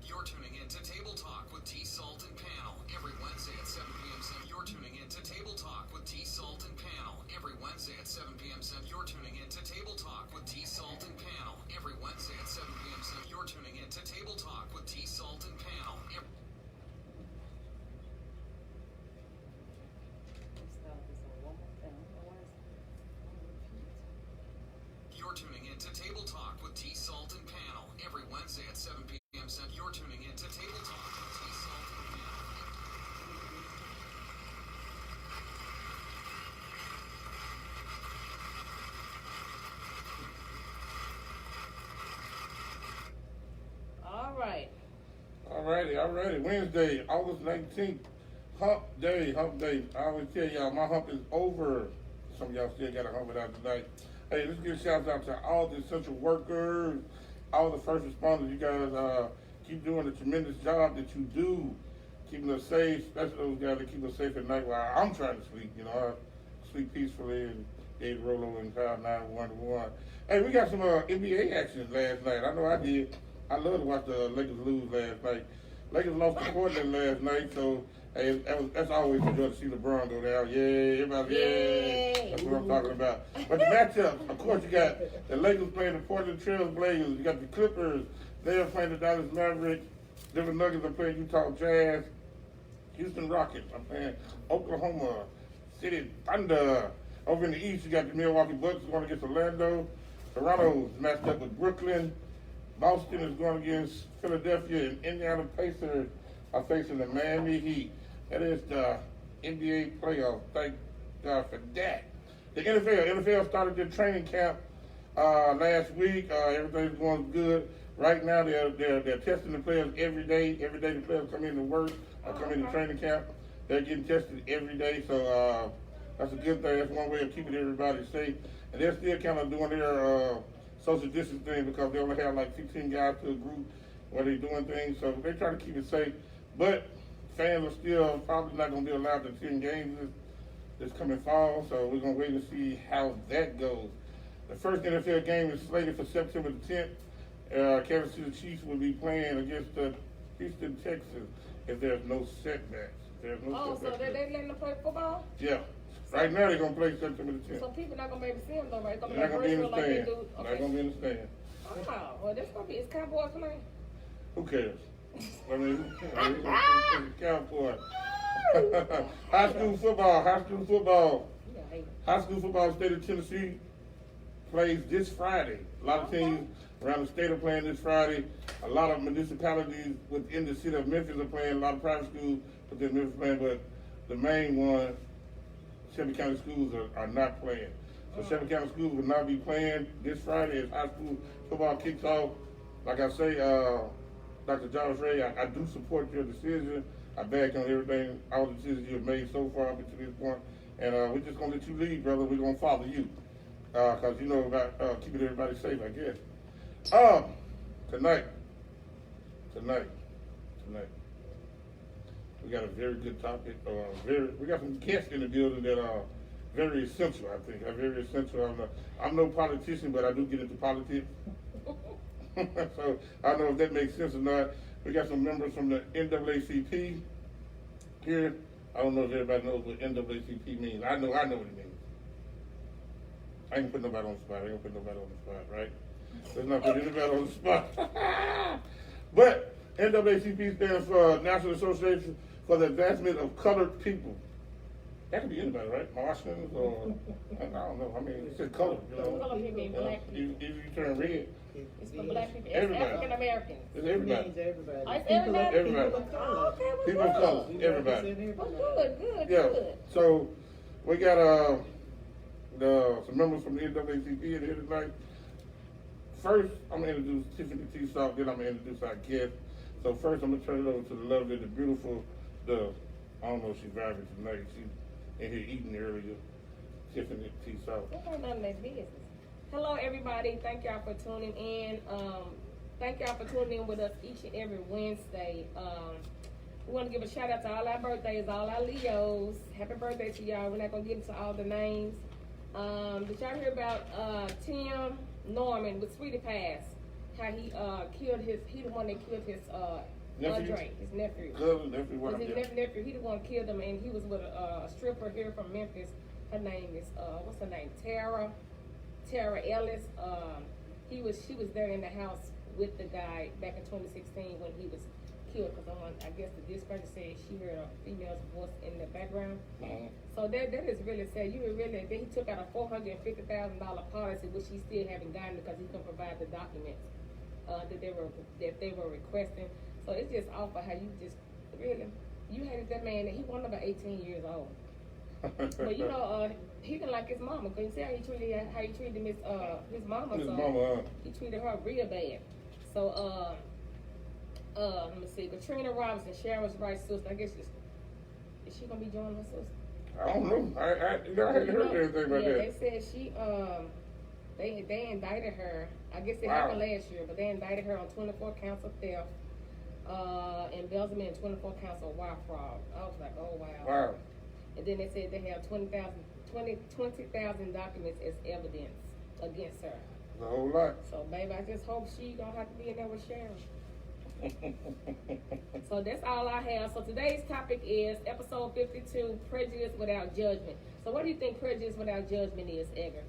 You're tuning in to Table Talk with T. Salt and Panel every Wednesday at 7 p.m. Central. You're tuning in to Table Talk with T. Salt and Panel every Wednesday at 7 p.m. Central. You're tuning in to Table Talk with T. Salt and Panel every Wednesday at 7 p.m. Central. You're tuning in to Table Talk with T. Salt and Panel. You're tuning in to Table Talk with T. Salt and Panel every Wednesday at 7 p.m. Central. You're tuning in to Table Talk with T. Salt and Panel. All righty. Wednesday, August 19th, hump day. I always tell y'all, my hump is over. Some of y'all still got a hump it out tonight. Hey, let's give shouts out to all the essential workers, all the first responders. You guys keep doing the tremendous job that you do, keeping us safe, especially those guys that keep us safe at night while I'm trying to sleep. You know, I sleep peacefully and get roll over in Cloud 911. Hey, we got some NBA action last night. I know I did. I love to watch the Lakers lose last night. Lakers lost to Portland last night, so hey, that's always a joy to see LeBron go down. Yay, everybody, yay. That's what I'm talking about. But the matchups, of course, you got the Lakers playing the Portland Trail Blazers. You got the Clippers. They are playing the Dallas Mavericks. Denver Nuggets are playing Utah Jazz. Houston Rockets are playing Oklahoma City Thunder. Over in the East, you got the Milwaukee Bucks going against Orlando. Toronto's matched up with Brooklyn. Boston is going against Philadelphia, and Indiana Pacers are facing the Miami Heat. That is the NBA playoffs. Thank God for that. The NFL started their training camp last week. Everything's going good. Right now, they're testing the players every day. Every day the players come in to work or come into training camp. They're getting tested every day, so that's a good thing. That's one way of keeping everybody safe. And they're still kind of doing their social distance thing because they only have like 15 guys to a group where they're doing things. So they try to keep it safe. But fans are still probably not going to be allowed to attend games this coming fall. So we're going to wait and see how that goes. The first NFL game is slated for September the 10th. Kansas City Chiefs will be playing against the Houston Texans if there's no setbacks. So they letting them play football? Yeah. Right now they're going to play September the 10th. So people not going to be able to see them though, right? They're not going to be in the stand. They're not going to be in the stand. Oh, well that's going to be, it's Cowboys playing? Who cares? I mean, it's Cowboys. High school football, state of Tennessee plays this Friday. A lot of teams around the state are playing this Friday. A lot of municipalities within the city of Memphis are playing. A lot of private schools within Memphis are playing, but the main one, Shelby County schools are not playing. So Shelby County schools will not be playing this Friday as high school football kicks off. Like I say, Dr. Jarvis Ray, I do support your decision. I back on everything, all the decisions you've made so far up to this point. And we're just going to let you lead, brother. We're going to follow you. Because you know about keeping everybody safe, I guess. Tonight. We got a very good topic. We got some guests in the building that are very essential, I think. Very essential. I'm no politician, but I do get into politics. So I don't know if that makes sense or not. We got some members from the NAACP here. I don't know if everybody knows what NAACP means. I know what it means. I ain't put nobody on the spot. Right? Let's not put anybody on the spot. But NAACP stands for National Association for the Advancement of Colored People. That could be anybody, right? Martians or, I don't know. I mean, it's just color, you know. Color people mean black people. If you turn red. It's for black people. It's Everybody. African Americans. It's everybody. It means everybody. Oh, it's everybody? Everybody. Oh, okay, well, People of good. color, everybody. Well, good. Yeah. So we got some members from the NAACP in here tonight. First, I'm going to introduce Tiffany T. Salt, then I'm going to introduce our guest. So first, I'm going to turn it over to the lovely, the beautiful, I don't know if she's driving tonight. She's in here eating earlier. Tiffany T. Salt. That ain't none of their business. Hello, everybody. Thank y'all for tuning in. Thank y'all for tuning in with us each and every Wednesday. We want to give a shout out to all our birthdays, all our Leos. Happy birthday to y'all. We're not going to get into all the names. Did y'all hear about Tim Norman with Sweetie Pass? How he the one that killed his Nephew? Drake, his nephew. Cousin, nephew, Was what his I'm nephew, he the one killed him, and he was with a stripper here from Memphis. Her name is, what's her name? Tara Ellis. She was there in the house with the guy back in 2016 when he was killed, because I guess the dispatcher said she heard a female's voice in the background. So that is really sad. Then he took out a $450,000 policy, which he still haven't gotten because he couldn't provide the documents that they were requesting. So it's just awful how you just really, you hated that man, and he wasn't about 18 years old. But you know, he didn't like his mama, because you see how he treated his mama. His so mama, he treated her real bad. So let me see, Katrina Robinson, Sharon's right sister. I guess is she gonna be joining her sister? I don't know. I hadn't heard anything about yeah, that. they said she they indicted her. I guess it happened last year, but they indicted her on 24 counts of theft, embezzlement, and 24 counts of wire fraud. I was like, oh wow. Wow. And then they said they have 20,000 documents as evidence against her. A whole lot. So, baby, I just hope she don't have to be in there with Sharon. So that's all I have. So today's topic is episode 52, Prejudice Without Judgment. So what do you think prejudice without judgment is, Edgar?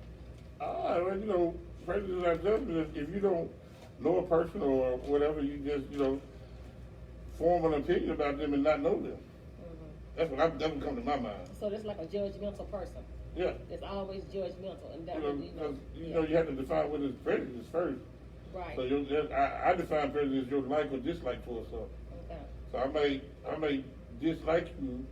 Well, you know, prejudice without judgment is if you don't know a person or whatever, you just, you know, form an opinion about them and not know them. That's what that would come to my mind. So that's like a judgmental person. Yeah. It's always judgmental, and that you know, you have to define what is prejudice first. Right. So I define prejudice as your like or dislike for something. Okay. So I may dislike you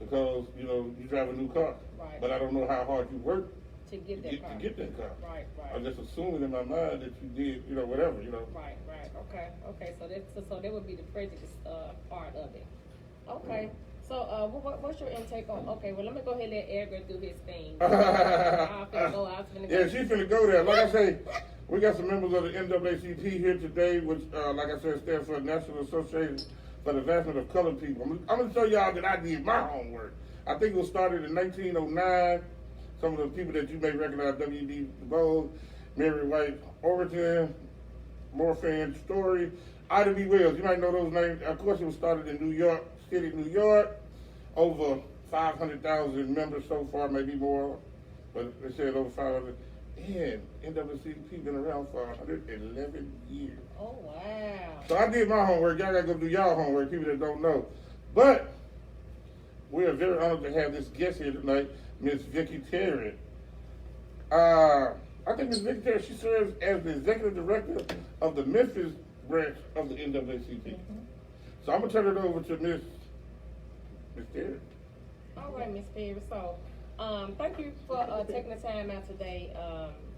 because you know you drive a new car, Right. but I don't know how hard you work To get that car. to get that car. Right. I'm just assuming in my mind that you did, you know, whatever, you know. Right. Okay. So that would be the prejudice part of it. Okay. So what's your intake on? Okay. Well, let me go ahead and let Edgar do his thing. Yeah, she's finna go there. Like I say, we got some members of the NAACP here today, which, like I said, stands for National Association for the Advancement of Colored People. I'm gonna show y'all that I did my homework. I think it was started in 1909. Some of the people that you may recognize: W.D. Du Bois, Mary White Overton, Morphin Story, Ida B. Wells. You might know those names. Of course, it was started in New York City, New York. Over 500,000 members so far, maybe more, but they said over 500. And NAACP been around for 111 years. Oh, wow. So I did my homework. Y'all gotta go do y'all homework, people that don't know. But we are very honored to have this guest here tonight, Miss Vicky Terry. I think Miss Vicky Terry, she serves as the executive director of the Memphis branch of the NAACP. So I'm gonna turn it over to Miss Terry. All right, Miss Terry. So, thank you for taking the time out today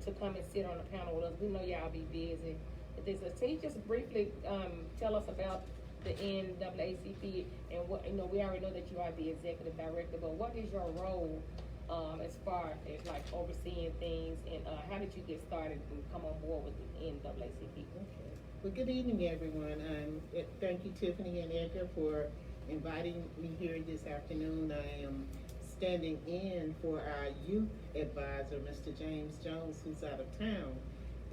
to come and sit on the panel with us. We know y'all be busy. Can you just briefly tell us about the NAACP and what, you know, we already know that you are the executive director, but what is your role as far as like overseeing things, and how did you get started and come on board with the NAACP? Okay. Well, good evening, everyone. Thank you, Tiffany and Edgar, for inviting me here this afternoon. I am standing in for our youth advisor, Mr. James Jones, who's out of town.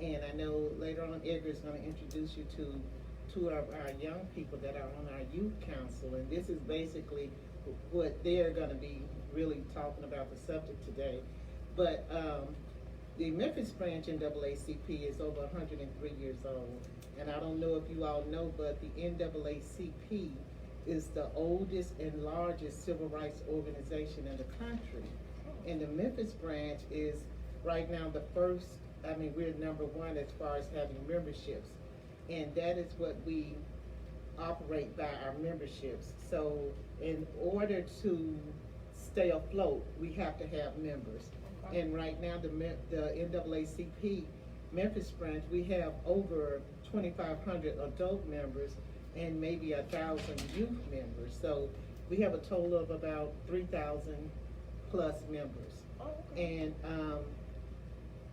And I know later on Edgar is going to introduce you to two of our young people that are on our youth council. And this is basically what they're going to be really talking about the subject today. But the Memphis branch NAACP is over 103 years old. And I don't know if you all know, but the NAACP is the oldest and largest civil rights organization in the country. And the Memphis branch is right now the first, we're number one as far as having memberships. And that is what we operate by, our memberships. So in order to stay afloat, we have to have members. Okay. And right now the NAACP Memphis branch, we have over 2,500 adult members and maybe 1,000 youth members. So we have a total of about 3,000 plus members. And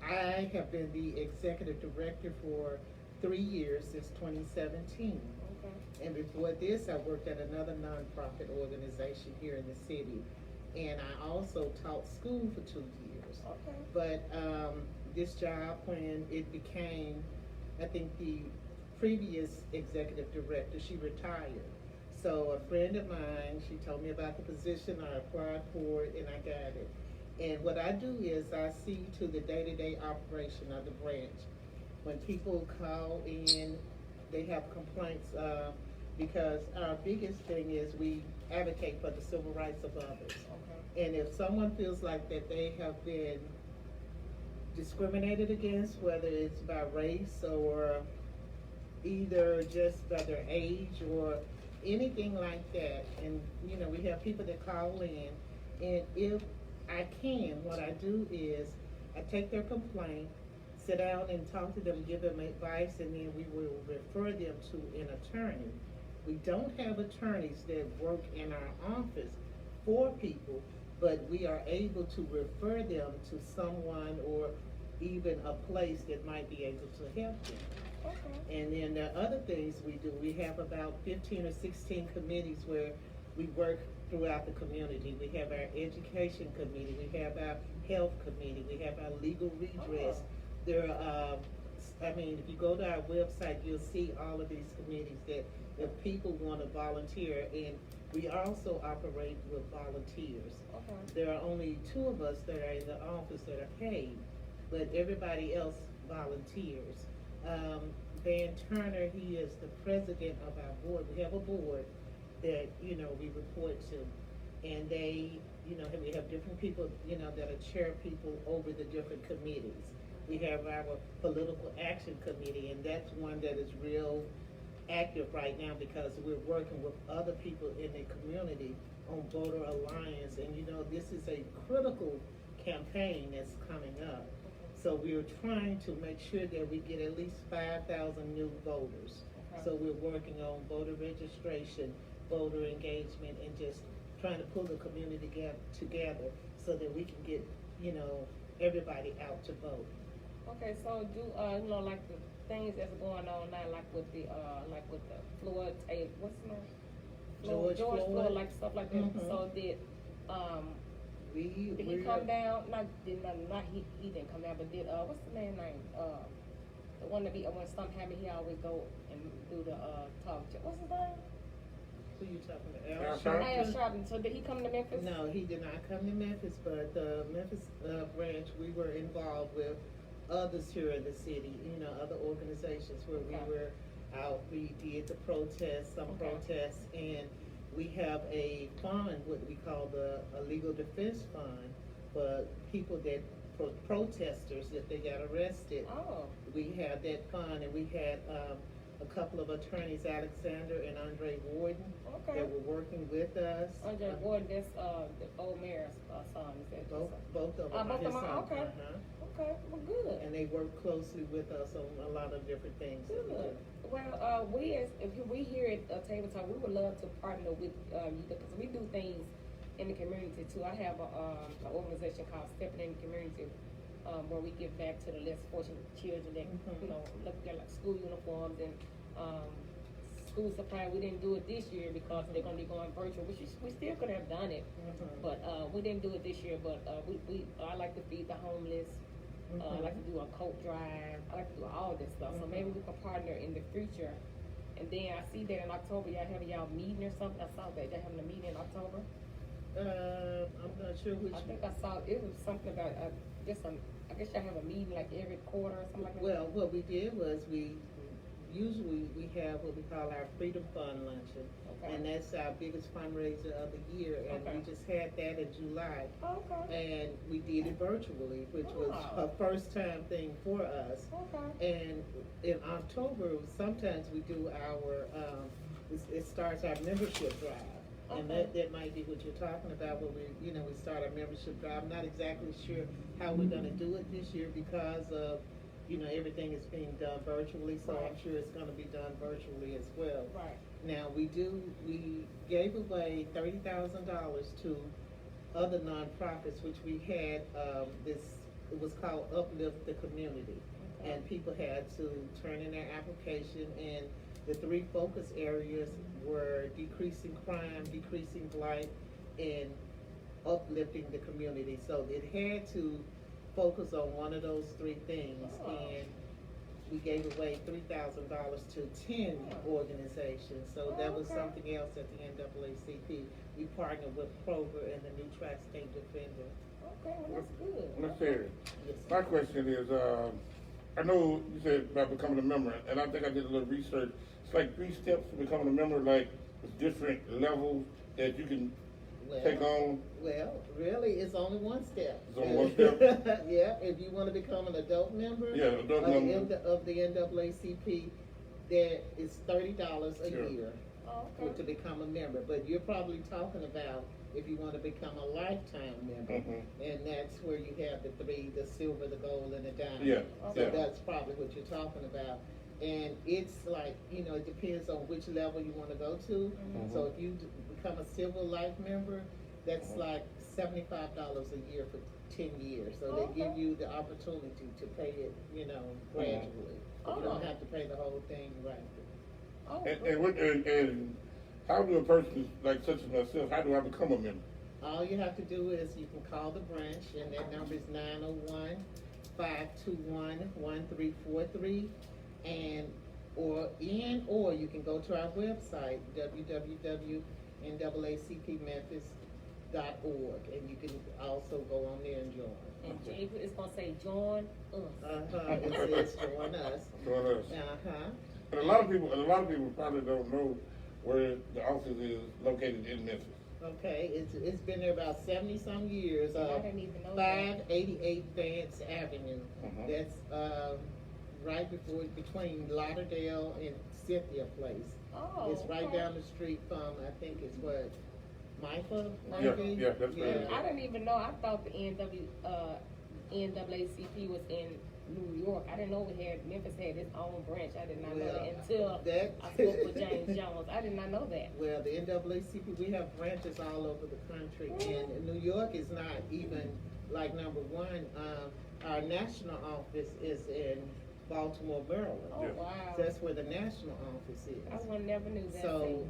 I have been the executive director for 3 years, since 2017. Okay. And before this, I worked at another nonprofit organization here in the city. And I also taught school for 2 years. Okay. But this job, when it became, I think the previous executive director, she retired. So a friend of mine, she told me about the position, I applied for it, and I got it. And what I do is I see to the day-to-day operation of the branch. When people call in, they have complaints, because our biggest thing is we advocate for the civil rights of others. Okay. And if someone feels like that they have been discriminated against, whether it's by race or either just by their age or anything like that, and you know, we have people that call in, and if I can, what I do is I take their complaint, sit down and talk to them, give them advice, and then we will refer them to an attorney. We don't have attorneys that work in our office for people, but we are able to refer them to someone or even a place that might be able to help them. Okay. And then there are other things we do. We have about 15 or 16 committees where we work throughout the community. We have our education committee, we have our health committee, we have our legal redress. There are, I mean, if you go to our website, you'll see all of these committees that if people want to volunteer, and we also operate with volunteers. Okay. There are only 2 of us that are in the office that are paid, but everybody else volunteers. Van Turner, he is the president of our board. We have a board that, you know, we report to, and they, you know, we have different people, you know, that are chair people over the different committees. We have our political action committee, and that's one that is real active right now because we're working with other people in the community on voter alliance, and you know, this is a critical campaign that's coming up. So we're trying to make sure that we get at least 5,000 new voters. Okay. So we're working on voter registration, voter engagement, and just trying to pull the community together so that we can get, you know, everybody out to vote. Okay, so do, you know, like the things that's going on now, like with the Floyd, what's his name? George Floyd, like stuff like that. Mhm. So did he come down? Not he didn't come down, but did what's the man's name? The one that be when something happen, he always go and do the talk. What's his name? Who you talking Al about? Sharpton? Al Sharpton. So did he come to Memphis? No, he did not come to Memphis, but the Memphis branch, we were involved with others here in the city, you know, other organizations where we were out, we did the protests, some protests, and we have a fund, what we call the legal defense fund for people that, for protesters, if they got arrested. Oh. We had that fund, and we had a couple of attorneys, Alexander and Andre Warden, Okay. that were working with us. Andre Ward, that's the old mayor's son. Is that Both of them. both of his them, son. okay. Okay, well, good. And they work closely with us on a lot of different things. that we Good. do. Well, if we here at Table Talk, we would love to partner with you because we do things in the community too. I have an organization called Stepping in the Community, where we give back to the less fortunate children that you know look at like school uniforms and school supply. We didn't do it this year because they're gonna be going virtual, which we still could have done it, but we didn't do it this year. But I like to feed the homeless. I like to do a coat drive. I like to do all this stuff. So maybe we can partner in the future. And then I see that in October y'all having y'all meeting or something. I saw that they're having a meeting in October. I'm not sure which. I think I saw it was something about I guess y'all have a meeting like every quarter or something like that. Well, what we did was we have what we call our Freedom Fund luncheon, and that's our biggest fundraiser of the year. And we just had that in July, and we did it virtually, which was a first time thing for us. And in October, sometimes we do our it starts our membership drive. And that might be what you're talking about, where we start our membership drive. I'm not exactly sure how we're gonna do it this year because of, everything is being done virtually, so I'm sure it's gonna be done virtually as well. Right. Now, we gave away $30,000 to other nonprofits, which we had, it was called Uplift the Community. And people had to turn in their application, and the 3 focus areas were decreasing crime, decreasing blight, and uplifting the community. So it had to focus on one of those 3 things. And we gave away $3,000 to 10 organizations. So that was Okay. something else at the NAACP. We partnered with Kroger and the New Tri-State Defender. Okay, well, that's good. Let's hear it. Yes. My question is, I know you said about becoming a member, and I think I did a little research. It's like 3 steps to becoming a member, like with different levels that you can take on. Well, really, it's only one step. It's only one step? Yeah, if you want to become an adult member Yeah, adult of, member. of the NAACP, there is $30 a Sure. year Oh, to okay. become a member. But you're probably talking about if you want to become a lifetime member, Mhm. and that's where you have the 3, the silver, the gold, and the diamond. Yeah, So yeah. that's probably what you're talking about. And it's like, it depends on which level you want to go to. Mhm. So if you become a silver life member, that's like $75 a year for 10 years. So they give Okay. you the opportunity to pay it, gradually. So you don't Oh. have to pay the whole thing right. Oh, And how do a person like such as myself, how do I become a member? All you have to do is you can call the branch, and that number is 901-521-1343, or you can go to our website, www.naacpmemphis.org, and you can also go on there and join. and it's gonna say join us. It says join us. Join us. Uh-huh. And a lot of people probably don't know where the office is located in Memphis. Okay, it's been there about 70-some years. I didn't even know that. 588 Vance Avenue. Mhm. That's right between Lauderdale and Cynthia Place. Oh, It's right okay. down the street from, I think it's what, Micah? Yeah, yeah, that's right. I didn't even know. I thought the NAACP was in New York. I didn't know Memphis had its own branch. I did not know that until I spoke with James Jones. I did not know that. Well, the NAACP, we have branches all over the country, and New York is not even like number one. Our national office is in Baltimore, Maryland. Oh, Yeah. wow. So that's where the national office is. I would never knew that. So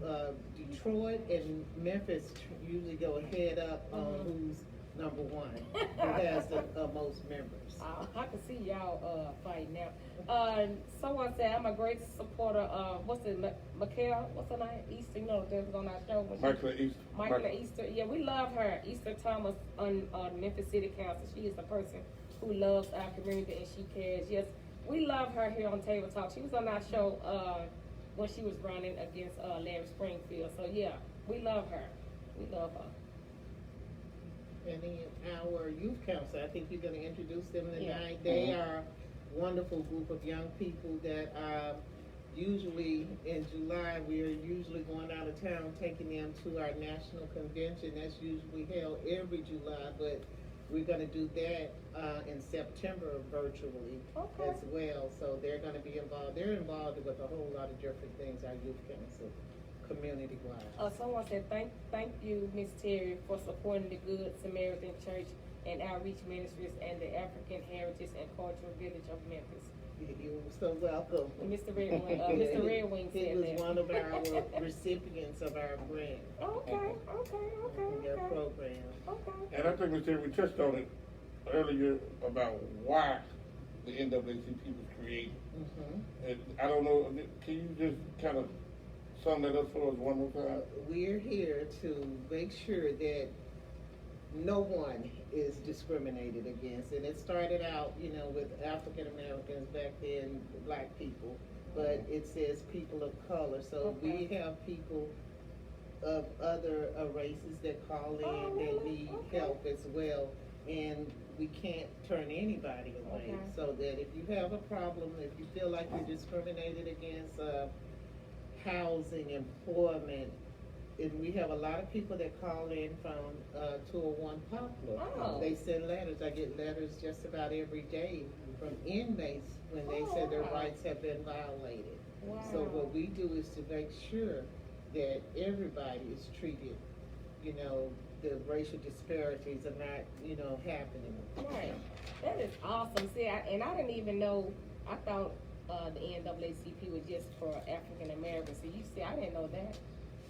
Detroit and Memphis usually go head up on who's number one, who has the most members. I can see y'all fighting now. Someone said I'm a great supporter of what's her name? Easter, that was on our show. When Michael Easter. Yeah, we love her. Easter Thomas on Memphis City Council. She is the person who loves our community and she cares. Yes, we love her here on Table Talk. She was on our show when she was running against Larry Springfield. So yeah, we love her. We love her. And then our youth council, I think you're gonna introduce them tonight. Yeah. They are a wonderful group of young people that usually in July, we are usually going out of town, taking them to our national convention. That's usually held every July, but we're gonna do that in September virtually Okay. as well. So they're gonna be involved. They're involved with a whole lot of different things, our youth council, community-wide. Someone said, thank you, Miss Terry, for supporting the Good Samaritan Church and Outreach Ministries and the African Heritage and Cultural Village of Memphis. You're so welcome. Mr. Redwing He said was that. one of our recipients of our grant, Okay. their program. Okay. And I think we touched on it earlier about why the NAACP was created. Mhm. And I don't know, can you just kind of sum that up for us one more time? We're here to make sure that no one is discriminated against. And it started out, with African Americans back then, black people, but it says people of color. So we have people of other races that call in Oh, that really? need Okay. help as well. And we can't turn anybody away. Okay. So that if you have a problem, if you feel like you're discriminated against, housing, employment, and we have a lot of people that call in from 201 Poplar. Oh. They send letters. I get letters just about every day from inmates when they Oh, said their wow. rights have been violated. Wow. So what we do is to make sure that everybody is treated, the racial disparities are not, happening. Right. That is awesome. See, I didn't even know. I thought the NAACP was just for African Americans. So you see, I didn't know that.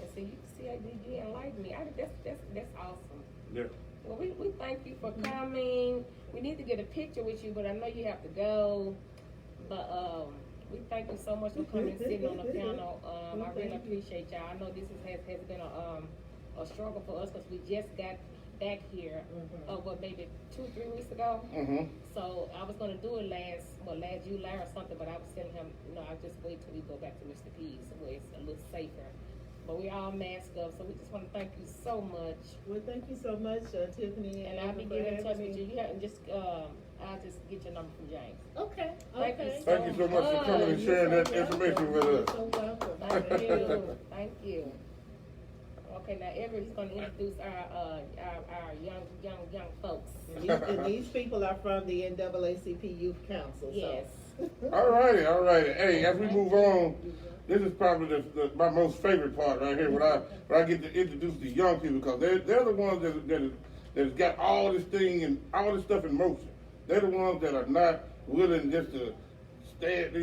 And so you enlightened me. That's awesome. Yeah. Well, we thank you for coming. We need to get a picture with you, but I know you have to go. But we thank you so much for coming and sitting on the panel. I really appreciate y'all. I know this has been a struggle for us because we just got back here, maybe 2-3 weeks ago. So I was gonna do it last July or something, but I was telling him, I'll just wait till we go back to Mr. P's where it's a little safer. But we all masked up, so we just want to thank you so much. Well, thank you so much, Tiffany. And I'll be getting in touch with you. And just I'll just get your number from James. Okay. Thank you Thank you so much for coming and sharing that information with us. So welcome. Thank you. Thank you. Okay, now Everett's gonna introduce our young folks. And these people are from the NAACP Youth Council. Yes. All righty. Hey, as we move on, this is probably my most favorite part right here, when I get to introduce the young people, because they're the ones that's got all this stuff in motion. They're the ones that are not willing just to stand,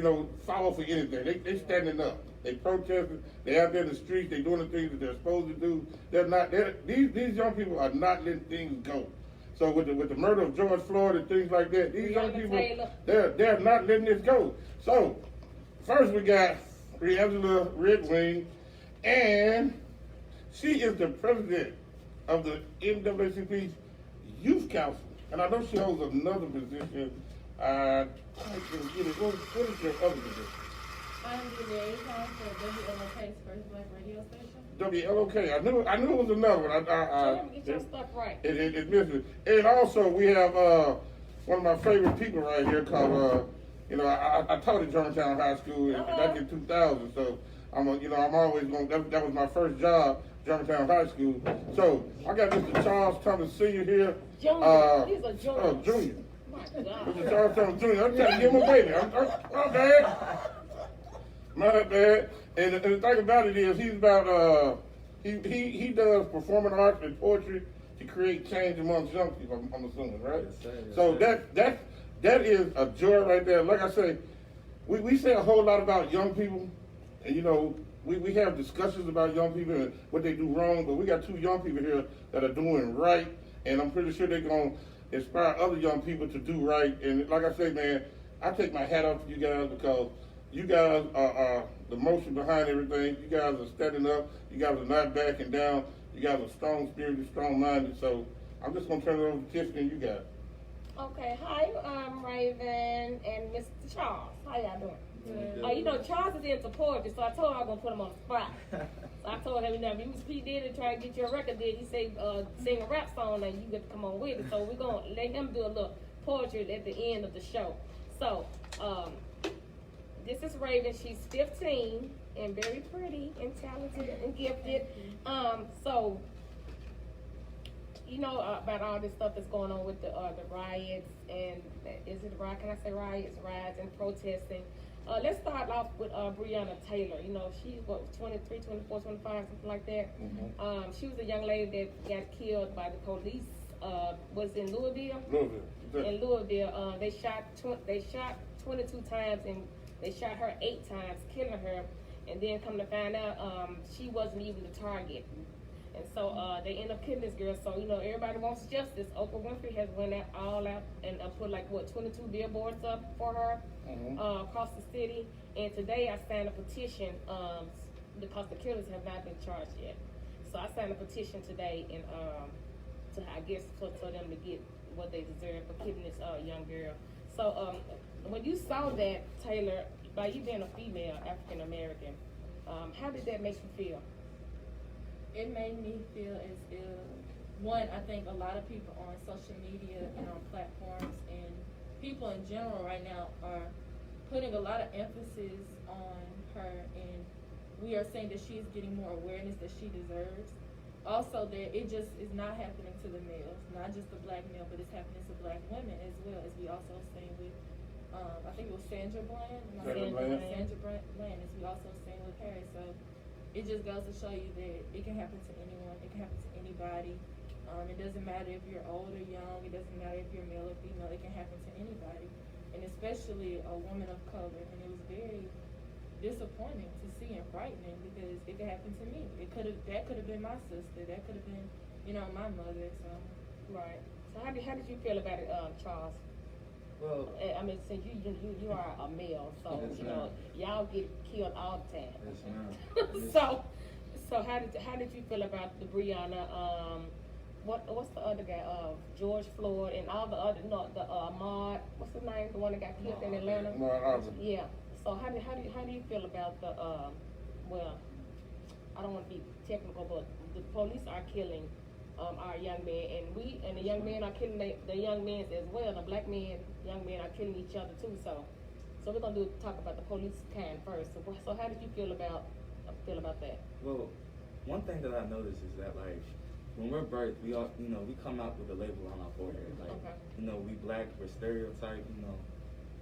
follow for anything. They standing up. They protesting. They out there in the streets. They doing the things that they're supposed to do. These young people are not letting things go. So with the murder of George Floyd and things like that, these young people, they're not letting this go. So first we got Angela Redwing, and she is the president of the NAACP Youth Council. And I know she holds another position. I can get it. What is your other position? I'm the liaison for WLOK's first black radio station. WLOK. I knew it was another one. Get your stuff right. It's missing. And also we have one of my favorite people right here called I taught at Germantown High School back in 2000. So I'm always going. That was my first job, Germantown High School. So I got Mr. Charles Thomas Sr. here. Junior. He's a junior. Oh, Junior. My God. Mr. Charles Thomas Jr. I'm trying to give him a baby. My bad. My bad. And the thing about it is, he's about he does performing arts and poetry to create change amongst young people. I'm assuming, right? Yes, sir. Yes, So sir. that is a joy right there. Like I say, we say a whole lot about young people, and we have discussions about young people and what they do wrong, but we got 2 young people here that are doing right, and I'm pretty sure they're gonna inspire other young people to do right. And like I say, man, I take my hat off to you guys, because you guys are the motion behind everything. You guys are standing up. You guys are not backing down. You guys are strong-spirited, strong-minded. So I'm just gonna turn it over to Tiffany and you guys. Okay, hi, Raven and Mr. Charles. How y'all doing? Good. Charles is into poetry, so I told him I was gonna put him on the spot. So I told him, if Mr. P did it, try to get you a record deal, he said, sing a rap song, and you get to come on with it. So we're gonna let him do a little poetry at the end of the show. So, this is Raven. She's 15 and very pretty and talented and gifted. So, about all this stuff that's going on with the riots, and is it right? Can I say riots, and protesting? Let's start off with Breonna Taylor. She's 23, 24, 25, something like that. She was a young lady that got killed by the police. Was in Louisville. In Louisville, they shot 22 times, and they shot her 8 times, killing her. And then come to find out, she wasn't even the target. And so they end up killing this girl. So everybody wants justice. Oprah Winfrey has went all out and put 22 billboards up for her across the city. And today I signed a petition because the killers have not been charged yet. So I signed a petition today, and for them to get what they deserve for killing this young girl. So when you saw that, Taylor, by you being a female African American, how did that make you feel? It made me feel as if, one, I think a lot of people on social media and on platforms and people in general right now are putting a lot of emphasis on her, and we are saying that she's getting more awareness that she deserves. Also, that it just is not happening to the males, not just the black male, but it's happening to black women as well, as we also saying with, I think it was Sandra Bland, as we also saying with Harry. So it just goes to show you that it can happen to anyone, it can happen to anybody. It doesn't matter if you're old or young, it doesn't matter if you're male or female, it can happen to anybody, and especially a woman of color. And it was very disappointing to see and frightening, because it could happen to me. That could have been my sister, that could have been, my mother. So Right. So how did you feel about it, Charles? Well, I mean, since you are a male, so Yes, you know y'all get killed all the time. yes, ma'am. So how did you feel about the Breonna? What's the other guy? George Floyd and all the other the Ahmaud. What's his name? The one that got killed in Atlanta. Yeah. So how do you feel about the well, I don't want to be technical, but the police are killing our young men, and the young men are killing the young men as well. The black men, young men are killing each other too. So we're gonna talk about the police kind first. So how did you feel about that? Well, one thing that I noticed is that like when we're birthed, we all we come out with a label on our forehead. Like Okay. we black, we're stereotyped.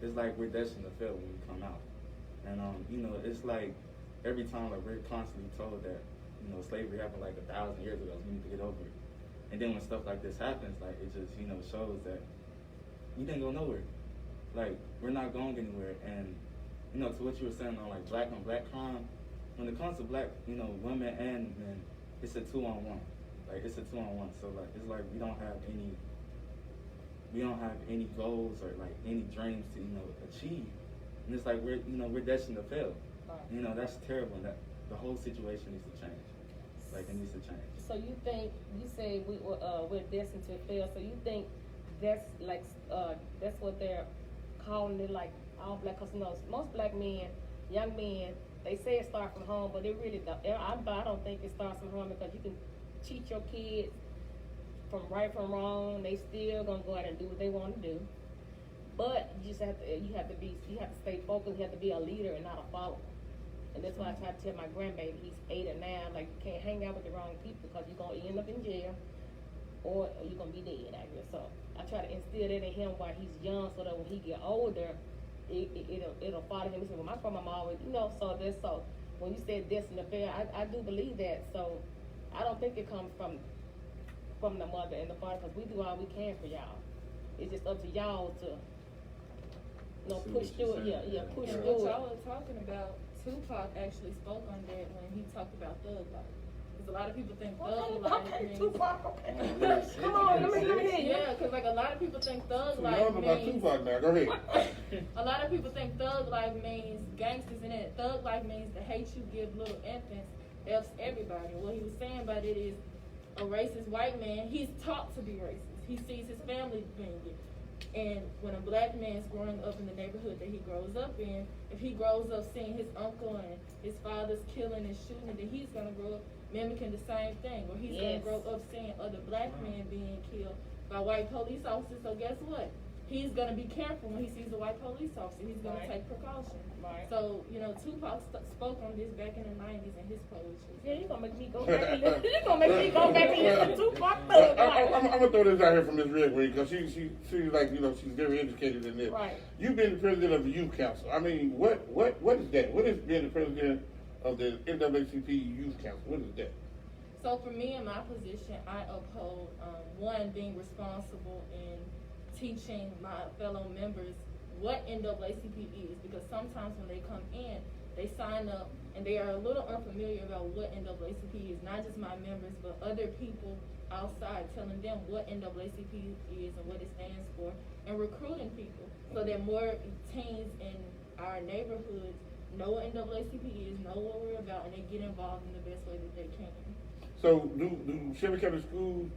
It's like we're destined to fail when we come out, and it's like every time like we're constantly told that slavery happened like 1,000 years ago, so we need to get over it. And then when stuff like this happens, like it just shows that we didn't go nowhere. Like we're not going anywhere. And to what you were saying on like black on black crime, when it comes to black women and men, it's a 2-on-1. Like it's a 2-on-1. So like it's like we don't have any goals or like any dreams to achieve. And it's like we're destined to fail. Right. That's terrible. And that the whole situation needs to change. Like it needs to change. So you think you say we're destined to fail? So you think that's like that's what they're calling it, like all black? Cause most black men, young men, they say it starts from home, but it really don't. I don't think it starts from home because you can teach your kids from right from wrong. They still gonna go out and do what they want to do. But you just have to stay focused. You have to be a leader and not a follower. And that's why I try to tell my grandbaby, he's 8 or 9, like you can't hang out with the wrong people because you're gonna end up in jail or you're gonna be dead out here. So I try to instill that in him while he's young, so that when he get older, it'll follow him. He said, well, my grandmama always, so when you said destined to fail, I do believe that. So I don't think it comes from the mother and the father, because we do all we can for y'all. It's just up to y'all to push through it. Yeah, push And through what it. y'all were talking about, Tupac actually spoke on that when he talked about thug life. Because a lot of people think thug life means... Tupac, okay. Come on, let me hear you. Yeah, because like a lot of people think thug So life y'all know about means... Tupac now. Go ahead. A lot of people think thug life means gangsters in it. Thug life means the hate you give little infants helps everybody. What he was saying about it is a racist white man, he's taught to be racist. He sees his family being it. And when a black man's growing up in the neighborhood that he grows up in, if he grows up seeing his uncle and his father's killing and shooting, then he's going to grow up mimicking the same thing. Or he's going to grow up seeing other black men being killed by white police officers. So guess what? He's going to be careful when he sees a white police officer. He's going to take precautions. Right. So, Tupac spoke on this back in the 90s in his poetry. Yeah, you're gonna make me go back and listen. You're gonna make me go back and listen to Tupac Thug Life. I'm gonna throw this out here from Ms. Redwing because she's like she's very educated in this. Right. You've been the president of the youth council. I mean, what is that? What is being the president of the NAACP Youth Council? What is that? So for me in my position, I uphold one, being responsible in teaching my fellow members what NAACP is, because sometimes when they come in, they sign up and they are a little unfamiliar about what NAACP is. Not just my members, but other people outside, telling them what NAACP is and what it stands for, and recruiting people so that more teens in our neighborhoods know what NAACP is, know what we're about, and they get involved in the best way that they can. So do Shelby County schools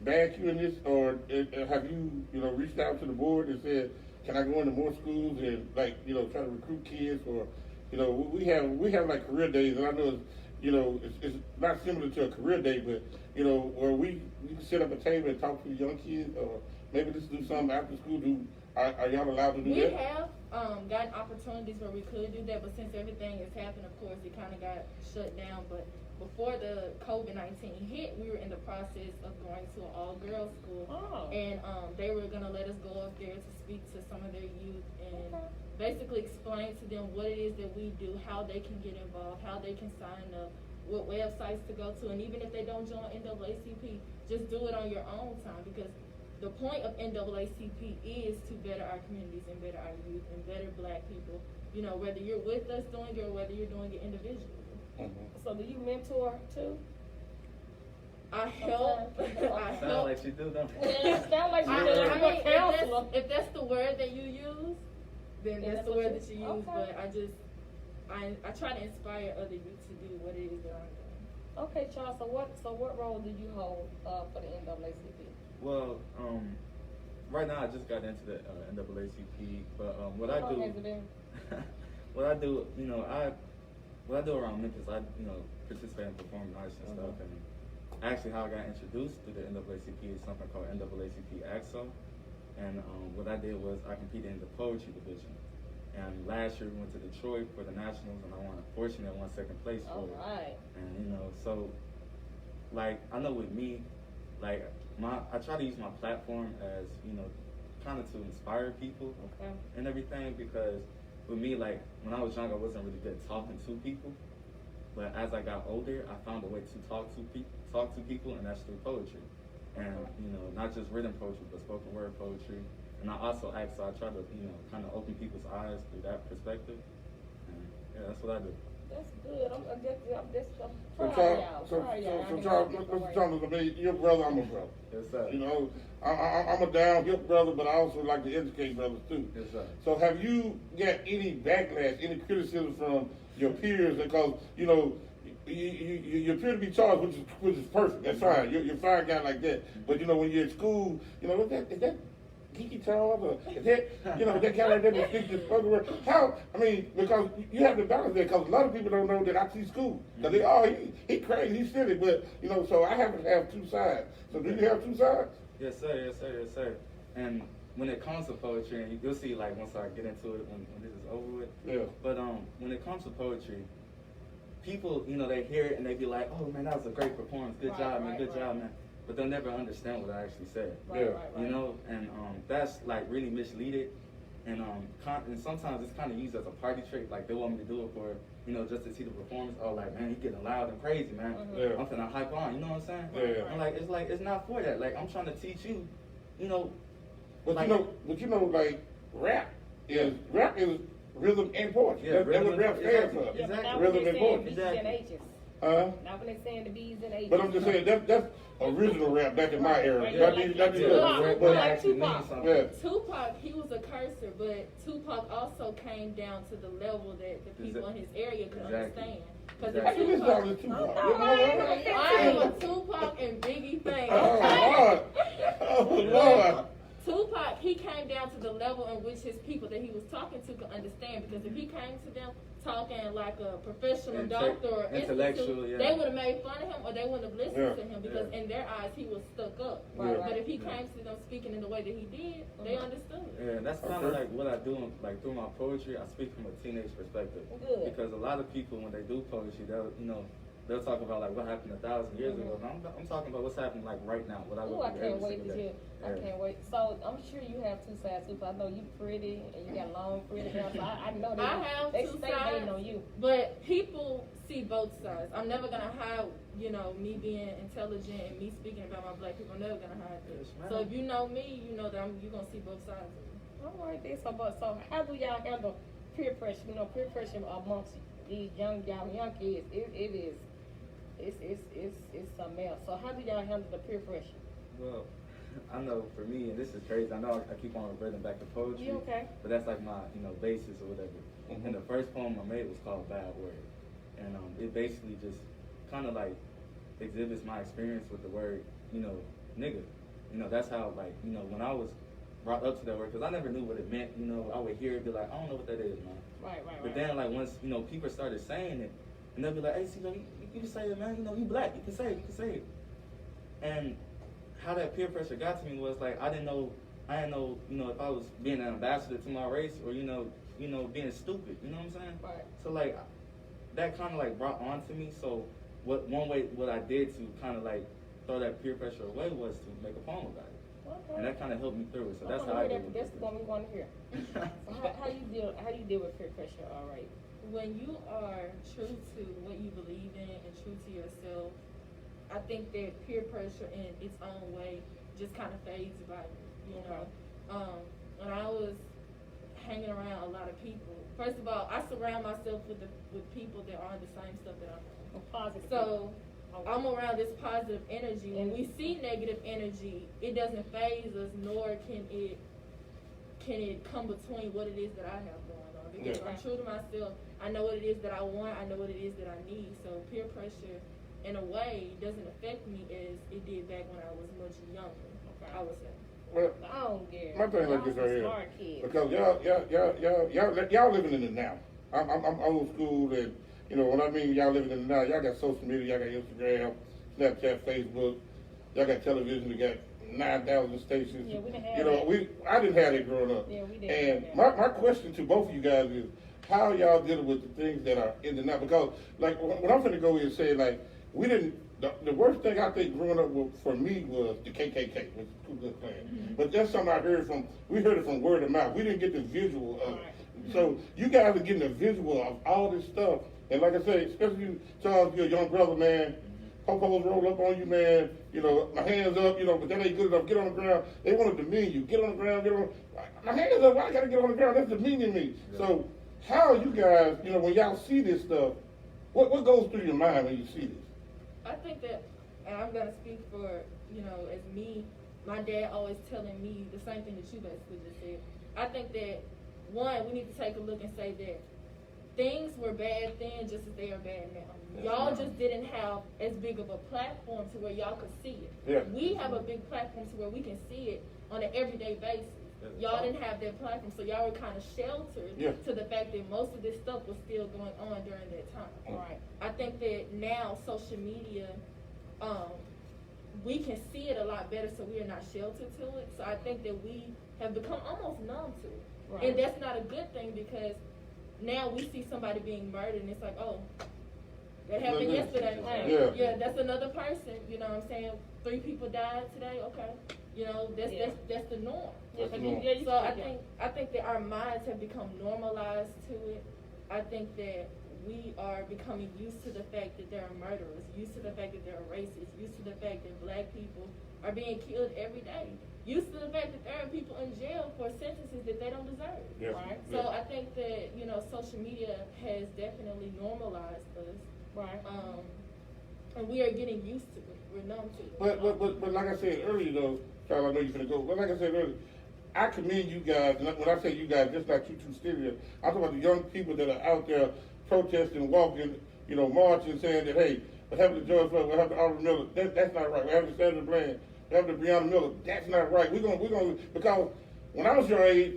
back you in this, or have you reached out to the board and said, can I go into more schools and try to recruit kids? Or we have like career days, and I know it's not similar to a career day, but where we can sit up at a table and talk to the young kids, or maybe just do something after school. Are y'all allowed to do that? We have gotten opportunities where we could do that, but since everything has happened, of course, it kind of got shut down. But before the COVID-19 hit, we were in the process of going to an all-girls school, and they were going to let us go up there to speak to some of their youth and basically explain to them what it is that we do, how they can get involved, how they can sign up, what websites to go to, and even if they don't join NAACP, just do it on your own time, because the point of NAACP is to better our communities and better our youth and better black people, whether you're with us doing it or whether you're doing it individually. So do you mentor too? I help. I Sound help. like she do, don't it? Yeah, it sound like I you're a mean, counselor. if that's the word that you use, then Yeah, that's the that's word what that you you- use. okay. But I try to inspire other youth to do what it is that I'm doing. Okay, Charles. So what role do you hold for the NAACP? Well, right now I just got into the NAACP, but what How I long do, has it been? what I do, what I do around Memphis, I participate in performing arts and stuff, and actually how I got introduced to the NAACP is something called NAACP AXO, and what I did was I competed in the poetry division, and last year we went to Detroit for the nationals, and I fortunately won second place for it. Alright. And so like I know with me, like I try to use my platform as kind of to inspire people Okay. and everything, because with me, like when I was young, I wasn't really good at talking to people, but as I got older, I found a way to talk to people, and that's through poetry, and not just written poetry, but spoken word poetry. And I also act, so I try to kind of open people's eyes through that perspective, and yeah, that's what I do. That's good. I'm So proud of Charles, y'all. so Proud of y'all. I Charles, mean, listen, Charles, to me, your brother, I'm a brother. Yes, sir. I'm a down-hill brother, but I also like to educate brothers too. Yes, sir. So have you got any backlash, any criticism from your peers? Because you appear to be Charles, which is perfect. That's fine. You're a fine guy like that. But when you're at school, is that geeky Charles, or is that that guy right there that speaks the spoken word? How? I mean, because you have to balance that. Because a lot of people don't know that I teach school. Because he crazy, he's silly, but so I have to have two sides. So do you have two sides? Yes, sir. Yes, sir. Yes, sir. And when it comes to poetry, and you'll see, like, once I get into it, when this is over with. Yeah. But when it comes to poetry, people, they hear it and they be like, "Oh man, that was a great performance. Good job, man. Good job, man." But they'll never understand what I actually said. Right, Yeah. right. And that's like really misleaded. And and sometimes it's kind of used as a party trick. Like they want me to do it for just to see the performance. Oh, like, man, he's getting loud and crazy, man. Yeah. I'm finna hype on. You know what I'm saying? Yeah. I'm like it's not for that. Like I'm trying to teach you. But like, like rap is rhythm and poetry. Yeah, That's what rap stands for. Yeah, but now Exactly. when they Rhythm and saying poetry. B's and H's. Now when they saying the B's and H's. But I'm just saying that's original rap back in my era. Right, That like means that Tupac. means what it Like actually Tupac. means something. Yeah. Tupac, he was a cursor, but Tupac also came down to the level that the people in his area could Exactly. understand. Because Exactly. I can listen to all this Tupac. I am a Tupac and Biggie fan. Oh Lord! Oh Lord! Tupac, he came down to the level in which his people that he was talking to could understand. Because if he came to them talking like a professional doctor or intellectual, institute, yeah. they would have made fun of him or they wouldn't have listened to him because Yeah. in their eyes he was stuck up. Right, But right. if he came to them speaking in the way that he did, they understood. Yeah, and that's kind of like what I do. Like through my poetry, I speak from a teenage perspective. Good. Because a lot of people, when they do poetry, they'll talk about like what happened 1,000 years ago. And I'm talking about what's happening like right now. What I Ooh, go I through can't every wait to single hear. day. I can't wait. So I'm sure you have two sides too. 'Cause I know you pretty and you got long pretty hair. So I know I have they two stay sides. waiting on you. But people see both sides. I'm never gonna hide, me being intelligent and me speaking about my black people. I'm never gonna hide that. Yes, ma'am. So if you know me, you know that you're gonna see both sides of me. All right, then. So how do y'all handle peer pressure? Peer pressure amongst these young kids. It's something else. So how do y'all handle the peer pressure? Well, I know for me, and this is crazy. I know I keep on reverting back to poetry. You okay? But that's like my basis or whatever. Mhm. And the first poem I made was called Bad Word, and it basically just kind of like exhibits my experience with the word nigga. That's how when I was brought up to that word, because I never knew what it meant. I would hear it, be like, I don't know what that is, man. Right. But then like once people started saying it, and they'll be like, hey, CJ, you can say it, man. You black, you can say it. And how that peer pressure got to me was like I didn't know if I was being an ambassador to my race or being stupid. You know what I'm saying? Right. So like that kind of like brought on to me. So what I did to kind of like throw that peer pressure away was to make a poem about it, Okay. and that kind of helped me through it. So I that's wanna how I hear did that, it. That's the one we want to hear. So how you deal with peer pressure? All right. When you are true to what you believe in and true to yourself, I think that peer pressure in its own way just kind of fades by you. When I was hanging around a lot of people, first of all, I surround myself with people that are on the same stuff that I'm on. Positive. So I'm around this positive energy. When we see negative energy, it doesn't faze us, nor can it come between what it is that I have going on. Because I'm true to myself. I know what it is that I want. I know what it is that I need. So peer pressure, in a way, doesn't affect me as it did back when I was much younger. I would say. Well, I don't get my thing like this right here, smart kids. because y'all living in it now. I'm old school, and you know what I mean. Y'all living in it now. Y'all got social media. Y'all got Instagram, Snapchat, Facebook. Y'all got television. We got 9,000 stations. Yeah, we didn't have you know, that. I didn't have that growing up. Yeah, we didn't And have my that. question to both of you guys is, how y'all dealing with the things that are in the now? Because like what I'm going to go in and say, like we didn't. The worst thing I think growing up for me was the KKK, which is Ku Klux Klan. Mm-hmm. But that's something we heard it from word of mouth. We didn't get the visual of it. Right. So you guys are getting the visual of all this stuff. And like I say, especially you, Charles, you're a young brother, man. Popos roll up on you, man. You know, my hands up, you know, but that ain't good enough. Get on the ground. They want to demean you. Get on the ground, get on. My hands up, why I got to get on the ground? That's demeaning me. Yeah. So how you guys, you know, when y'all see this stuff, what goes through your mind when you see this? I think that, and I'm gonna speak for, as me, my dad always telling me the same thing that you basically just said. I think that, one, we need to take a look and say that things were bad then just as they are bad now. Y'all just didn't have as big of a platform to where y'all could see it. Yeah. We have a big platform to where we can see it on an everyday basis. Y'all didn't have that platform, so y'all were kind of sheltered to the fact that most of this stuff was still going on during that time. Right. I think that now social media, we can see it a lot better, so we are not sheltered to it. So I think that we have become almost numb to it. Right. And that's not a good thing, because now we see somebody being murdered and it's like, oh, that happened yesterday. Right. Yeah, that's another person, you know what I'm saying? 3 people died today, okay. You know, that's the norm. Yeah, That's normal. you So I think that our minds have become normalized to it. I think that we are becoming used to the fact that there are murderers, used to the fact that there are racists, used to the fact that black people are being killed every day, used to the fact that there are people in jail for sentences that they don't deserve. Yes. Right? Yes. So I think that, social media has definitely normalized us. Right. And we are getting used to it. We're numb to it. But like I said earlier, though, Charles, I know you're gonna go. But like I said earlier, I commend you guys. And when I say you guys, just like you two studios, I'm talking about the young people that are out there protesting, walking, marching, saying that, hey, we're having the George Floyd, we're having the Aubrey Miller. That's not right. We're having the Sandra Bland, we're having the Breonna Miller. That's not right. We're gonna because when I was your age,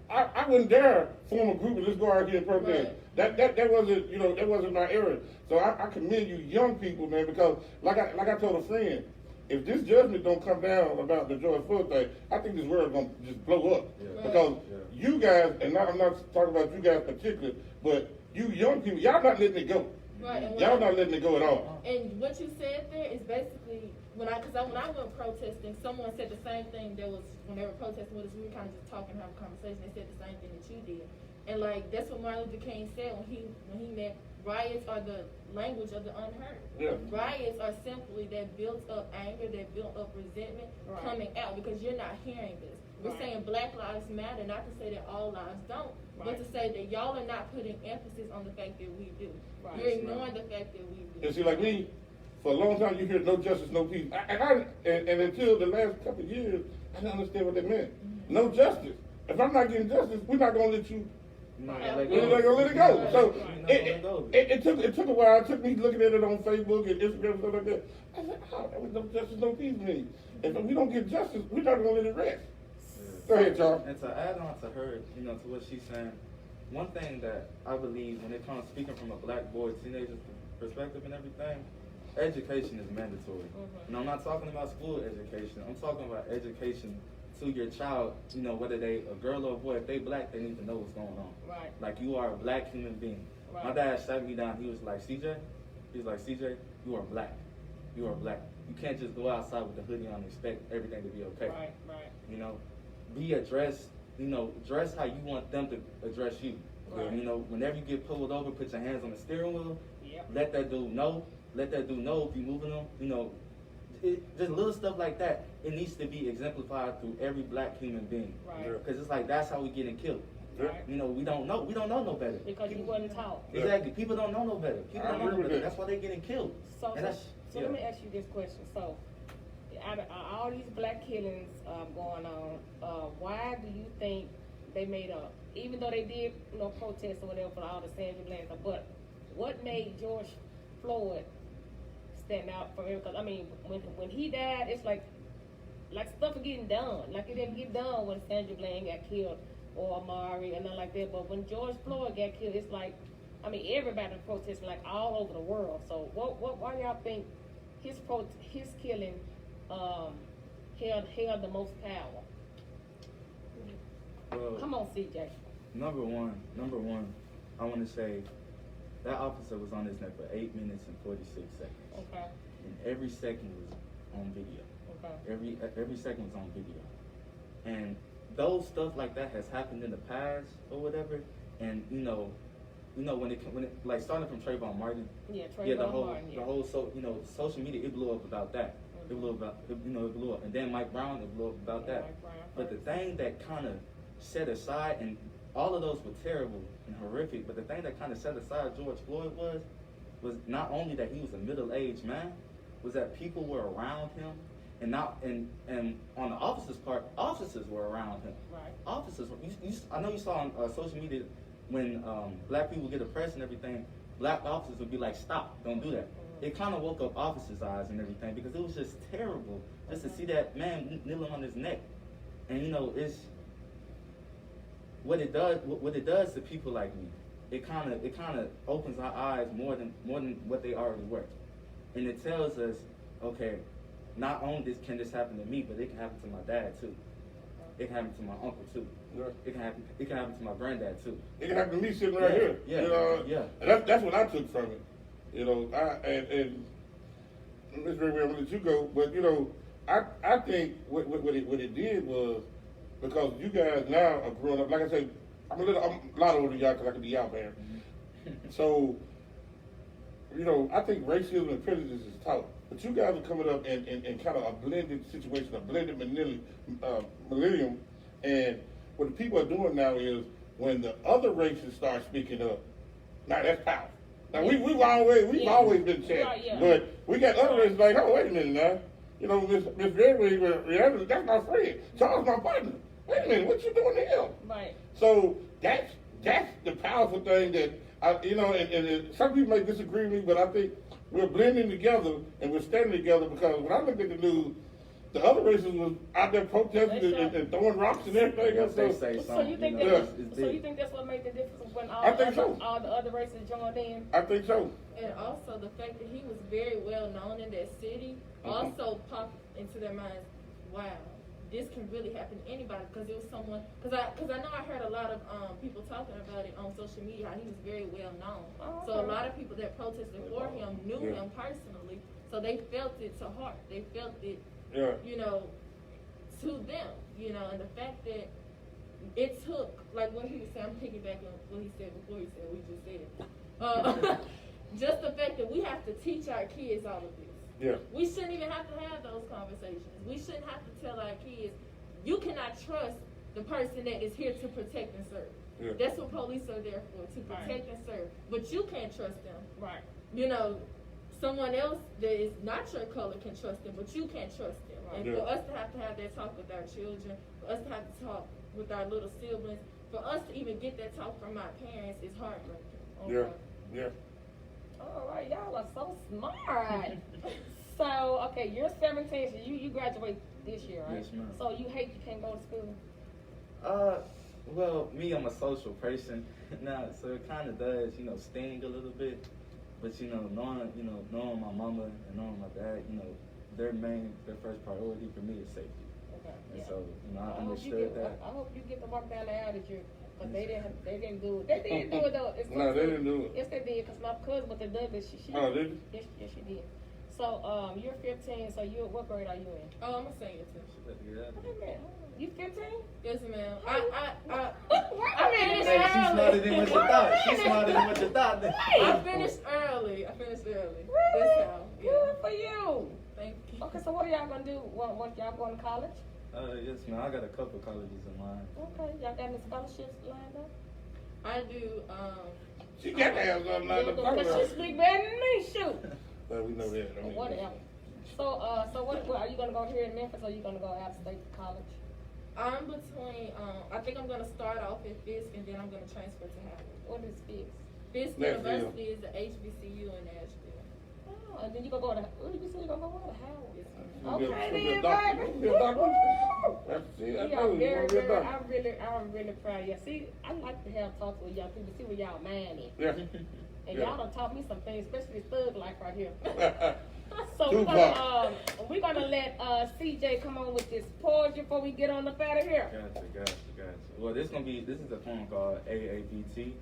I wouldn't dare form a group and let's go out here and protest. Right. That wasn't that wasn't my era. So I commend you young people, man, because like I told a friend, if this judgment don't come down about the George Floyd thing, I think this world's gonna just blow up. Yeah. Because you guys, and I'm not talking about you guys particularly, but you young people, y'all not letting it go. Right. And Y'all not letting it go at all. And what you said there is basically when I went protesting, someone said the same thing. When they were protesting with us, we were kind of just talking, having a conversation. They said the same thing that you did, and like that's what Martin Luther King said when he meant riots are the language of the unheard. Yeah. Riots are simply that built up anger, that built up resentment coming out because you're not hearing this. We're saying Black Lives Matter, not to say that all lives don't, but to say that y'all are not putting emphasis on the fact that we do. Right. You're ignoring the fact that we do. And see, like me, for a long time you hear no justice, no peace. And until the last couple of years, I didn't understand what that meant. Mm-hmm. No justice. If I'm not getting justice, we're not gonna let you. You're not Right. gonna We're not gonna let it go. So You're not gonna let it go. it took a while. It took me looking at it on Facebook and Instagram and stuff like that. I said, "Oh, that was no justice, no peace mean. If we don't get justice, we're not gonna let it rest." Go ahead, Charles. And to add on to her, to what she's saying, one thing that I believe when it comes speaking from a black boy, teenager perspective and everything, education is mandatory. And I'm not talking about school education. I'm talking about education to your child, whether they a girl or a boy. If they black, they need to know what's going on. Right. Like you are a black human being. Right. My dad sat me down. He was like, CJ, you are black. You are black. You can't just go outside with the hoodie on and expect everything to be okay. Right. Be addressed, dress how you want them to address you. Right. Whenever you get pulled over, put your hands on the steering wheel. Yep. Let that dude know. Let that dude know if you're moving them. Just little stuff like that. It needs to be exemplified through every black human being. Right. Because it's like that's how we getting killed. Right. We don't know. We don't know no better. Because you wasn't taught. Exactly. People don't know no better. People I don't know agree no with better. that. That's why they're getting killed. So And that's So let me ask you this question. So, out of all these black killings going on, why do you think they made even though they did, protest or whatever for all the Sandra Bland, but what made George Floyd stand out for everyone? Because I mean, when he died, it's like stuff was getting done. Like it didn't get done when Sandra Bland got killed or Amari and nothing like that. But when George Floyd got killed, it's like, I mean, everybody protesting like all over the world. So why y'all think his killing held the most power? Well, Come on, CJ. Number one, I want to say that officer was on his neck for 8 minutes and 46 seconds. Okay. And every second was on video. Okay. Every second was on video. And those stuff like that has happened in the past or whatever. And when it like starting from Trayvon Martin. Yeah, Trayvon Martin. The whole social media, it blew up about that. It blew up. And then Mike Brown, it blew up about that. Mike Brown But the first. thing that kind of set aside, and all of those were terrible and horrific, but the thing that kind of set aside George Floyd was not only that he was a middle-aged man, was that people were around him, and on the officers' part, officers were around him. Right. Officers, I know you saw on social media when black people get oppressed and everything, black officers would be like, "Stop, don't do that." It kind of woke up officers' eyes and everything, because it was just terrible just to see that man kneeling on his neck, and it's what it does to people like me. It kind of opens our eyes more than what they already were, and it tells us, okay, not only can this happen to me, but it can happen to my dad too. It can happen to my uncle too. Yeah. It can happen to my granddad too. It can happen to me sitting right here. Yeah. And that's what I took from it. And Ms. Redwing, I'm gonna let you go, but I think what it did was, because you guys now are growing up, like I said, I'm a lot older than y'all because I can be out there. So, I think racism and prejudice is taught. But you guys are coming up in kind of a blended situation, a blended millennium. And what the people are doing now is, when the other races start speaking up, now that's powerful. Now we've always been chatting, Yeah. but we got other races like, oh, wait a minute now. Miss Redwing, that's my friend. Charles, my partner. Wait a minute, what you doing to him? Right. So that's the powerful thing that and some people may disagree with me, but I think we're blending together and we're standing together, because when I looked at the news, the other races was out there protesting and throwing rocks and everything else. They say So something, you think you think that's what made the difference when all the other races joined in? I think so. And also the fact that he was very well known in that city also popped into their minds, wow, this can really happen to anybody, because it was someone, because I know I heard a lot of people talking about it on social media, how he was very well known. Oh, So a okay. lot of people that protested for him knew him personally, so they felt it to heart. They felt it, to them, and the fact that it took, like what he was saying, I'm piggybacking on what he said before he said what we just said. Just the fact that we have to teach our kids all of this. Yeah. We shouldn't even have to have those conversations. We shouldn't have to tell our kids, you cannot trust the person that is here to protect and serve. Yeah. That's what police are there for, to protect and serve. But you can't trust them. Right. Someone else that is not your color can trust them, but you can't trust them. Right. And for us to have that talk with our children, for us to have to talk with our little siblings, for us to even get that talk from our parents is heartbreaking. Yeah. All right, y'all are so smart. So, okay, you're 17, so you graduate this year, right? Yes, ma'am. So you can't go to school? Well, me, I'm a social person now, so it kind of does, sting a little bit. But knowing my mama and knowing my dad, their first priority for me is safety. Okay. And Yeah. so, I understood that. I hope you get to walk down the aisle this year, because they didn't do it. They didn't do it though. No, they didn't do it. Yes, they did, because my cousin with the Douglas, she Oh, did you? Yes, she did. So, you're 15, so what grade are you in? Oh, I'm a senior too. She better get out of Wait a here. minute, you 15? Yes, ma'am. I finished Hey, she's early. smarter than what you thought. She's smarter than what you thought. I finished early. Really? That's how. Yeah. Good for you. Thank you. Okay, so what are y'all gonna do? What y'all going to college? Yes, man. I got a couple colleges in mind. Okay, y'all got any scholarships lined up? I do. She got to have something like Because she speak better than me, shoot. We know that. I mean, Whatever. So what are you gonna go here in Memphis, or are you gonna go out of state to college? I'm between, I think I'm gonna start off at Fisk and then I'm gonna transfer to Howard. What is Fisk? Fisk Nashville. University is the HBCU in Nashville. Oh, and then you gonna go to, what did you say you gonna go to Howard? Yes, ma'am. You'll be Okay, a then, doctor. baby. You'll be a doctor. That's, see, I Yeah, know you very, want to be a very, doctor. I'm really proud of you. See, I like to have talks with young people, see where y'all mind is. Yeah. And Yeah. y'all done taught me some things, especially thug life right here. So Tupac. we're gonna let CJ come on with this poetry before we get on up out of here. Gotcha. Well, this is a poem called AABT.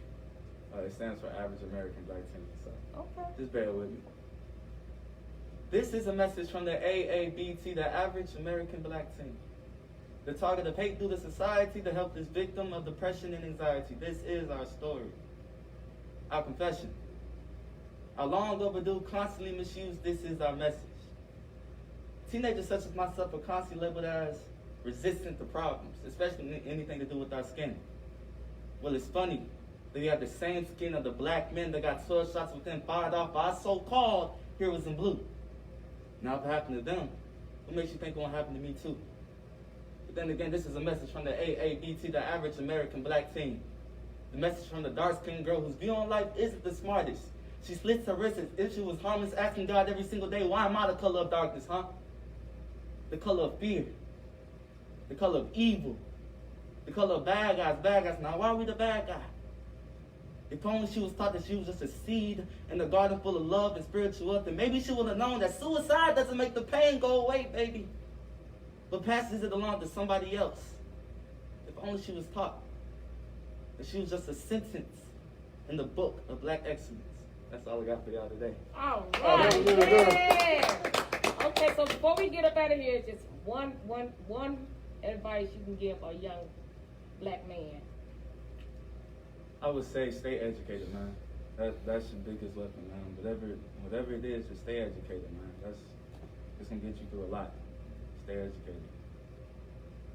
It stands for Average American Black Teen. So Okay. just bear with me. This is a message from the AABT, the Average American Black Teen. The target of hate due to society, the helpless victim of depression and anxiety. This is our story. Our confession. Our long overdue, constantly misused, this is our message. Teenagers such as myself are constantly labeled as resistant to problems, especially anything to do with our skin. Well, it's funny that we have the same skin of the black men that got 12 shots within fired off by our so-called heroes in blue. Now if it happened to them, what makes you think it won't happen to me too? But then again, this is a message from the AABT, the Average American Black Teen. The message from the dark-skinned girl whose view on life isn't the smartest. She slits her wrists as if she was harmless, asking God every single day, why am I the color of darkness, huh? The color of fear. The color of evil. The color of bad guys. Now why are we the bad guy? If only she was taught that she was just a seed in a garden full of love and spiritual wealth, then maybe she would have known that suicide doesn't make the pain go away, baby, but passes it along to somebody else. If only she was taught that she was just a sentence in the book of black excellence. That's all I got for y'all today. All Oh, that right. was really good. Yeah. Okay, so before we get up out of here, just one advice you can give a young black man. I would say stay educated, man. That's your biggest weapon, man. Whatever it is, just stay educated, man. It's gonna get you through a lot. Stay educated.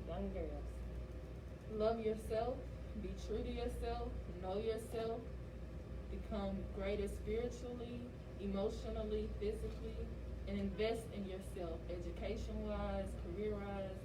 Young girls. Love yourself, be true to yourself, know yourself, become greater spiritually, emotionally, physically, and invest in yourself, education-wise, career-wise,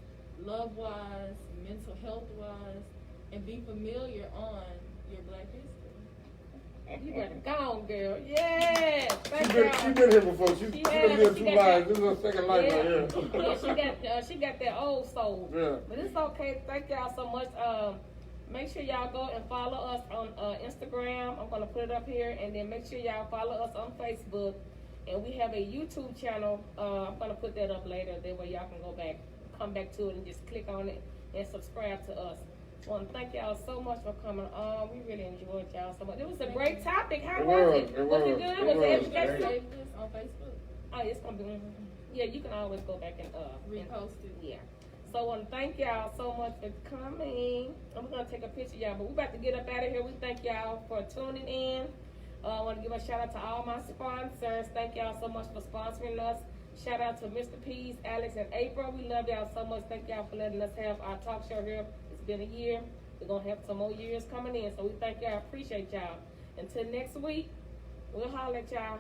love-wise, mental health-wise, and be familiar on your black history. You better go on, girl. Yeah. Thank She y'all. been here before. She She been has. here She 2 got lives. that- This is her second life right here. Yeah, she got that old soul. Yeah. But it's okay. Thank y'all so much. Make sure y'all go and follow us on Instagram. I'm gonna put it up here, and then make sure y'all follow us on Facebook. And we have a YouTube channel. I'm gonna put that up later. That way y'all can come back to it, and just click on it and subscribe to us. I want to thank y'all so much for coming on. We really enjoyed y'all so much. It was a great topic. How It was was, it? it Was it was, good? it Was it was. educational? Save this on Facebook, Oh, it's gonna be. Yeah, you can always go back and repost it. Yeah. So I want to thank y'all so much for coming. I'm gonna take a picture, y'all, but we're about to get up out of here. We thank y'all for tuning in. I want to give a shout out to all my sponsors. Thank y'all so much for sponsoring us. Shout out to Mr. Pease, Alex, and April. We love y'all so much. Thank y'all for letting us have our talk show here. It's been a year. We're gonna have some more years coming in. So we thank y'all. Appreciate y'all. Until next week, we'll holler at y'all.